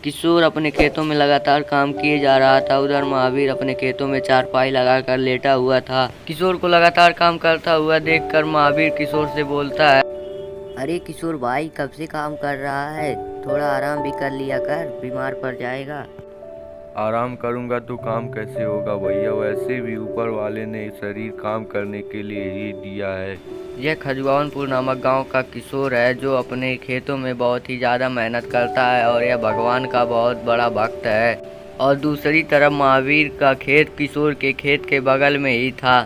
किशोर अपने खेतों में लगातार काम किए जा रहा था। उधर महावीर अपने खेतों में चारपाई लगाकर लेटा हुआ था। किशोर को लगातार काम करता हुआ देखकर महावीर किशोर से बोलता है, अरे किशोर भाई, कब से काम कर रहा है? थोड़ा आराम भी कर लिया कर, बीमार पड़ जाएगा। आराम करूंगा तो काम कैसे होगा भैया? वैसे भी ऊपर वाले ने शरीर काम करने के लिए ही दिया है। यह खजुआनपुर नामक गांव का किशोर है, जो अपने खेतों में बहुत ही ज़्यादा मेहनत करता है और यह भगवान का बहुत बड़ा भक्त है। और दूसरी तरफ महावीर का खेत किशोर के खेत के बगल में ही था।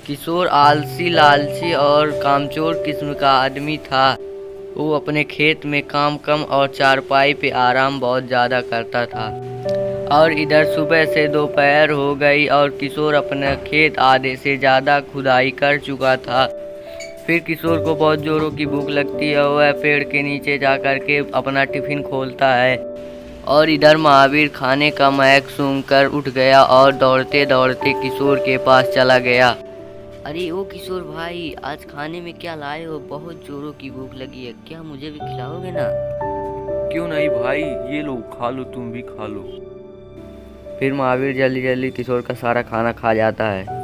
किशोर आलसी, लालची और कामचोर किस्म का आदमी था। वो अपने खेत में काम कम और चारपाई पे आराम बहुत ज़्यादा करता था। और इधर सुबह से दोपहर हो गई और किशोर अपना खेत आधे से ज़्यादा खुदाई कर चुका था। फिर किशोर को बहुत जोरों की भूख लगती है। वह पेड़ के नीचे जाकर के अपना टिफिन खोलता है और इधर महावीर खाने का महक सूंघकर उठ गया और दौड़ते दौड़ते किशोर के पास चला गया। अरे ओ किशोर भाई, आज खाने में क्या लाए हो? बहुत जोरों की भूख लगी है, क्या मुझे भी खिलाओगे ना? क्यों नहीं भाई, ये लो खा लो, तुम भी खा लो। फिर महावीर जल्दी जल्दी किशोर का सारा खाना खा जाता है।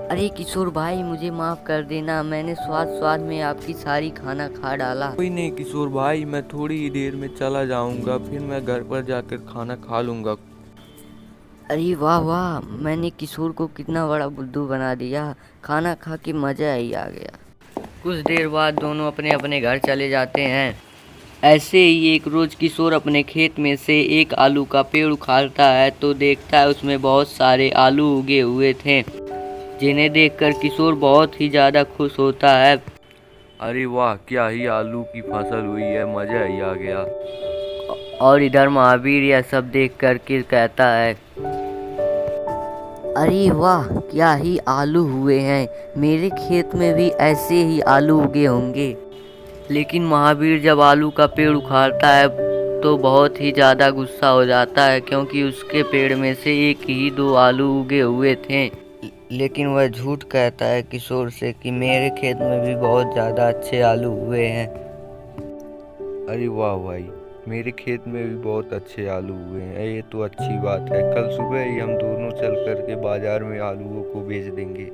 अरे किशोर भाई, मुझे माफ कर देना, मैंने स्वाद स्वाद में आपकी सारी खाना खा डाला। कोई नहीं किशोर भाई, मैं थोड़ी ही देर में चला जाऊंगा, फिर मैं घर पर जाकर खाना खा लूंगा। अरे वाह वाह, मैंने किशोर को कितना बड़ा बुद्धू बना दिया। खाना खा के मजा ही आ गया। कुछ देर बाद दोनों अपने अपने घर चले जाते हैं। ऐसे ही एक रोज किशोर अपने खेत में से एक आलू का पेड़ उखाड़ता है तो देखता है उसमें बहुत सारे आलू उगे हुए थे, जिन्हें देखकर किशोर बहुत ही ज़्यादा खुश होता है। अरे वाह, क्या ही आलू की फसल हुई है, मजा ही आ गया। और इधर महावीर यह सब देख कर के कहता है, अरे वाह, क्या ही आलू हुए हैं, मेरे खेत में भी ऐसे ही आलू उगे होंगे। लेकिन महावीर जब आलू का पेड़ उखाड़ता है तो बहुत ही ज़्यादा गुस्सा हो जाता है, क्योंकि उसके पेड़ में से एक ही दो आलू उगे हुए थे। लेकिन वह झूठ कहता है किशोर से कि मेरे खेत में भी बहुत ज़्यादा अच्छे आलू हुए हैं। अरे वाह भाई, मेरे खेत में भी बहुत अच्छे आलू हुए हैं, ये तो अच्छी बात है। कल सुबह ही हम दोनों चल कर के बाजार में आलूओं को बेच देंगे।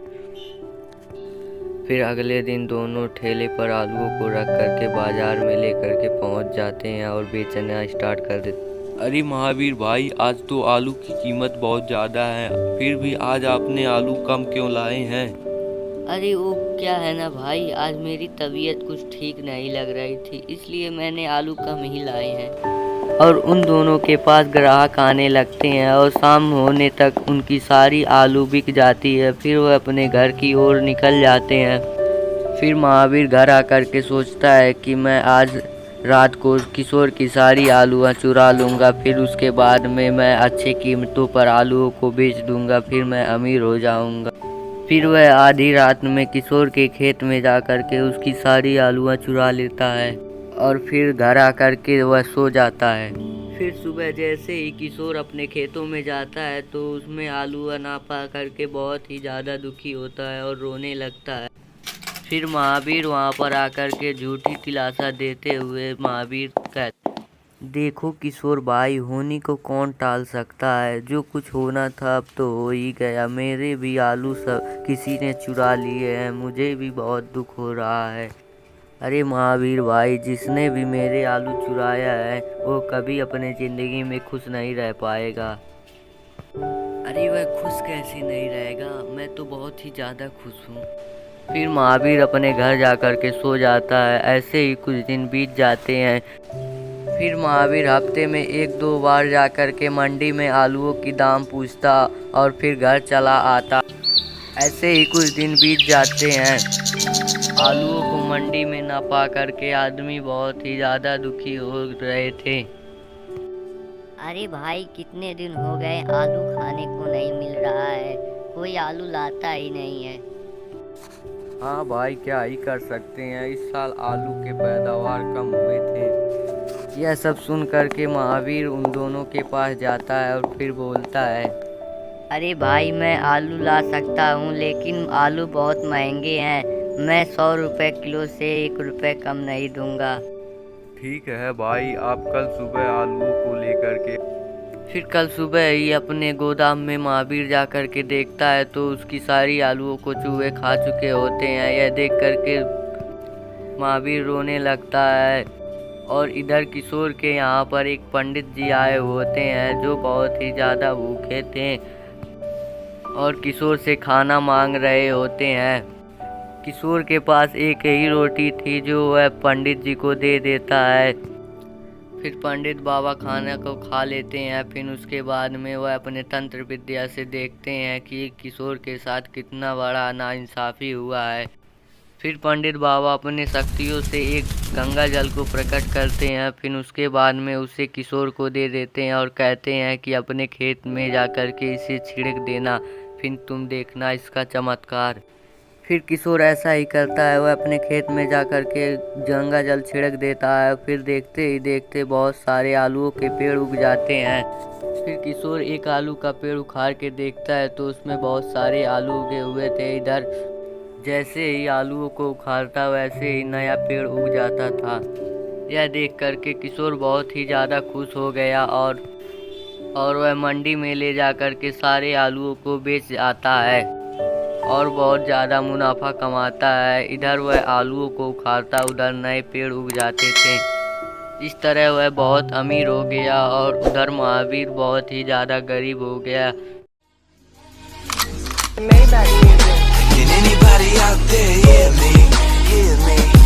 फिर अगले दिन दोनों ठेले पर आलूओं को रख करके बाजार में लेकर के पहुंच जाते हैं और बेचना स्टार्ट कर देते। अरे महावीर भाई, आज तो आलू की कीमत बहुत ज़्यादा है, फिर भी आज आपने आलू कम क्यों लाए हैं? अरे वो क्या है ना भाई, आज मेरी तबीयत कुछ ठीक नहीं लग रही थी, इसलिए मैंने आलू कम ही लाए हैं। और उन दोनों के पास ग्राहक आने लगते हैं और शाम होने तक उनकी सारी आलू बिक जाती है। फिर वह अपने घर की ओर निकल जाते हैं। फिर महावीर घर आकर के सोचता है कि मैं आज रात को किशोर की सारी आलूआँ चुरा लूँगा, फिर उसके बाद में मैं अच्छी कीमतों पर आलूओं को बेच दूँगा, फिर मैं अमीर हो जाऊँगा। फिर वह आधी रात में किशोर के खेत में जा कर के उसकी सारी आलूआँ चुरा लेता है और फिर घर आकर के वह सो जाता है। फिर सुबह जैसे ही किशोर अपने खेतों में जाता है तो उसमें आलू ना पा करके बहुत ही ज़्यादा दुखी होता है और रोने लगता है। फिर महावीर वहाँ पर आकर के झूठी दिलासा देते हुए महावीर कहते, देखो किशोर भाई, होनी को कौन टाल सकता है, जो कुछ होना था अब तो हो ही गया। मेरे भी आलू सब किसी ने चुरा लिए हैं, मुझे भी बहुत दुख हो रहा है। अरे महावीर भाई, जिसने भी मेरे आलू चुराया है वो कभी अपने ज़िंदगी में खुश नहीं रह पाएगा। अरे वह खुश कैसे नहीं रहेगा, मैं तो बहुत ही ज़्यादा खुश हूँ। फिर महावीर अपने घर जाकर के सो जाता है। ऐसे ही कुछ दिन बीत जाते हैं। फिर महावीर हफ्ते में एक दो बार जाकर के मंडी में आलूओं की दाम पूछता और फिर घर चला आता। ऐसे ही कुछ दिन बीत जाते हैं। आलूओं को मंडी में ना पा करके आदमी बहुत ही ज़्यादा दुखी हो रहे थे। अरे भाई, कितने दिन हो गए आलू खाने को नहीं मिल रहा है, कोई आलू लाता ही नहीं है। हाँ भाई, क्या ही कर सकते हैं, इस साल आलू के पैदावार कम हुए थे। यह सब सुन कर के महावीर उन दोनों के पास जाता है और फिर बोलता है, अरे भाई, मैं आलू ला सकता हूँ, लेकिन आलू बहुत महंगे हैं, मैं 100 रुपए किलो से 1 रुपए कम नहीं दूंगा। ठीक है भाई, आप कल सुबह आलूओं को लेकर के। फिर कल सुबह ही अपने गोदाम में महावीर जा कर के देखता है तो उसकी सारी आलूओं को चूहे खा चुके होते हैं। यह देख कर के महावीर रोने लगता है। और इधर किशोर के यहाँ पर एक पंडित जी आए होते हैं जो बहुत ही ज़्यादा भूखे थे और किशोर से खाना मांग रहे होते हैं। किशोर के पास एक ही रोटी थी जो वह पंडित जी को दे देता है। फिर पंडित बाबा खाना को खा लेते हैं। फिर उसके बाद में वह अपने तंत्र विद्या से देखते हैं कि किशोर के साथ कितना बड़ा नाइंसाफ़ी हुआ है। फिर पंडित बाबा अपने शक्तियों से एक गंगा जल को प्रकट करते हैं। फिर उसके बाद में उसे किशोर को दे देते हैं और कहते हैं कि अपने खेत में जा कर के इसे छिड़क देना, फिर तुम देखना इसका चमत्कार। फिर किशोर ऐसा ही करता है, वह अपने खेत में जा कर के गंगा जल छिड़क देता है। फिर देखते ही देखते बहुत सारे आलूओं के पेड़ उग जाते हैं। फिर किशोर एक आलू का पेड़ उखाड़ के देखता है तो उसमें बहुत सारे आलू उगे हुए थे। इधर जैसे ही आलूओं को उखाड़ता वैसे ही नया पेड़ उग जाता था। यह देख कर के किशोर बहुत ही ज़्यादा खुश हो गया और वह मंडी में ले जा कर के सारे आलूओं को बेच आता है और बहुत ज़्यादा मुनाफा कमाता है। इधर वह आलूओं को उखाड़ता, उधर नए पेड़ उग जाते थे। इस तरह वह बहुत अमीर हो गया और उधर महावीर बहुत ही ज़्यादा गरीब हो गया। Can anybody out there hear me? Hear me?